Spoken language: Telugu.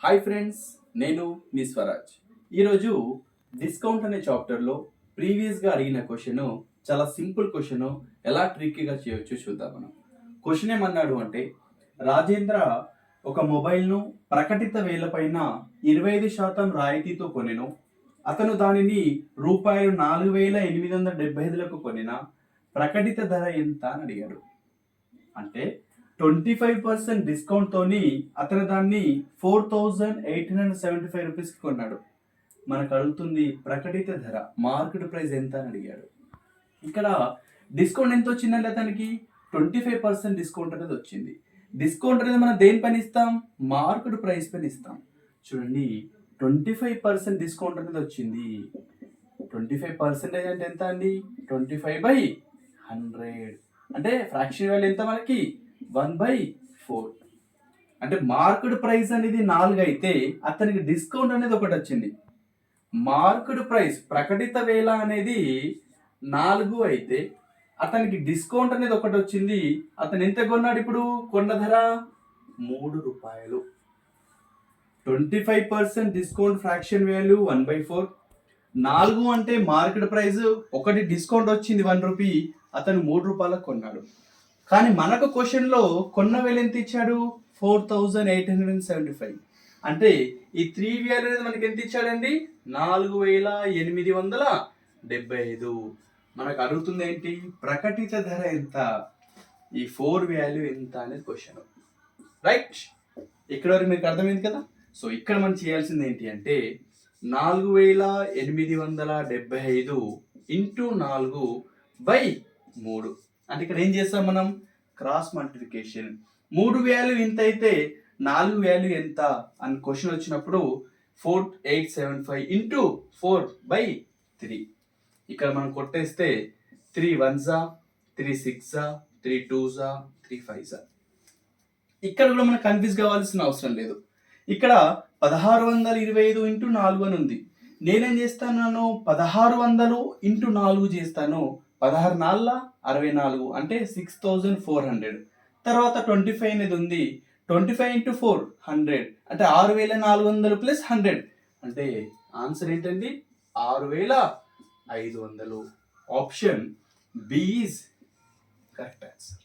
హాయ్ ఫ్రెండ్స్, నేను మీ స్వరాజ్. ఈరోజు డిస్కౌంట్ అనే చాప్టర్లో ప్రీవియస్గా అడిగిన క్వశ్చన్, చాలా సింపుల్ క్వశ్చన్, ఎలా ట్రిక్కీగా చేయొచ్చు చూద్దాం. మనం క్వశ్చన్ ఏమన్నాడు అంటే, రాజేంద్ర ఒక మొబైల్ను ప్రకటిత వేలపైన 25% రాయితీతో కొనెను. అతను దానిని రూపాయలు 4,875లకు కొనిన. ప్రకటిత ధర ఎంత అని అడిగాడు. అంటే 25% డిస్కౌంట్ తోని అతను దాన్ని 4,875 రూపీస్కి కొన్నాడు. మనకు అడుగుతుంది ప్రకటిత ధర, మార్కెట్ ప్రైస్ ఎంత అని అడిగాడు. ఇక్కడ డిస్కౌంట్ ఎంత వచ్చిందండి? అతనికి 25% డిస్కౌంట్ అనేది వచ్చింది. డిస్కౌంట్ అనేది మనం దేని పైన ఇస్తాం? మార్కెట్ ప్రైస్ పైన ఇస్తాం. చూడండి, 25% డిస్కౌంట్ అనేది వచ్చింది. 25% అంటే ఎంత అండి? 25/100 అంటే ఫ్రాక్షన్ వాల్యూ ఎంత మనకి? 1/4. అంటే మార్కెట్ ప్రైస్ అనేది 4 అయితే అతనికి డిస్కౌంట్ అనేది ఒకటి వచ్చింది. మార్కెట్ ప్రైస్ ప్రకటిత వేల అనేది 4 అయితే అతనికి డిస్కౌంట్ అనేది ఒకటి వచ్చింది. అతను ఎంత కొన్నాడు? ఇప్పుడు కొన్న ధర 3 రూపాయలు. 25% డిస్కౌంట్, ఫ్రాక్షన్ వాల్యూ 1/4. 4 అంటే మార్కెట్ ప్రైస్, ఒకటి డిస్కౌంట్ వచ్చింది 1 రూపీ, అతను 3 రూపాయలకు కొన్నాడు. కానీ మనకు క్వశ్చన్లో కొన్న వేలు ఎంత ఇచ్చాడు? 4,875. అంటే ఈ 3 వాల్యూ అనేది మనకి ఎంత ఇచ్చాడండి? 4,875. మనకు అడుగుతుంది ఏంటి? ప్రకటిత ధర ఎంత? ఈ 4 వాల్యూ ఎంత అనేది క్వశ్చన్. రైట్, ఇక్కడ వరకు మీకు అర్థమైంది కదా. సో ఇక్కడ మనం చేయాల్సింది ఏంటి అంటే 4,875 ఇంటూ 4/3. అంటే ఇక్కడ ఏం చేస్తాం మనం? Cross multiplication. 3 వాల్యూ ఇంత అయితే 4 వాల్యూ ఎంత అని క్వశ్చన్ వచ్చినప్పుడు 4,875 ఇంటూ 4/3. ఇక్కడ మనం కొట్టేస్తే 3 1s, 3 6s, 3 2s, 3 5s. ఇక్కడ కూడా మనం కన్ఫ్యూజ్ కావాల్సిన అవసరం లేదు. ఇక్కడ 1625 ఇంటూ 4 అని ఉంది. నేనేం చేస్తాను? 1600 ఇంటూ 4 చేస్తాను. 16 4 64 అంటే 6,400. తర్వాత 25 అనేది ఉంది. 25 ఇంటూ 4 100 అంటే 6,400 ప్లస్ 100 అంటే ఆన్సర్ ఏంటండి? 6,500. Option B is correct answer.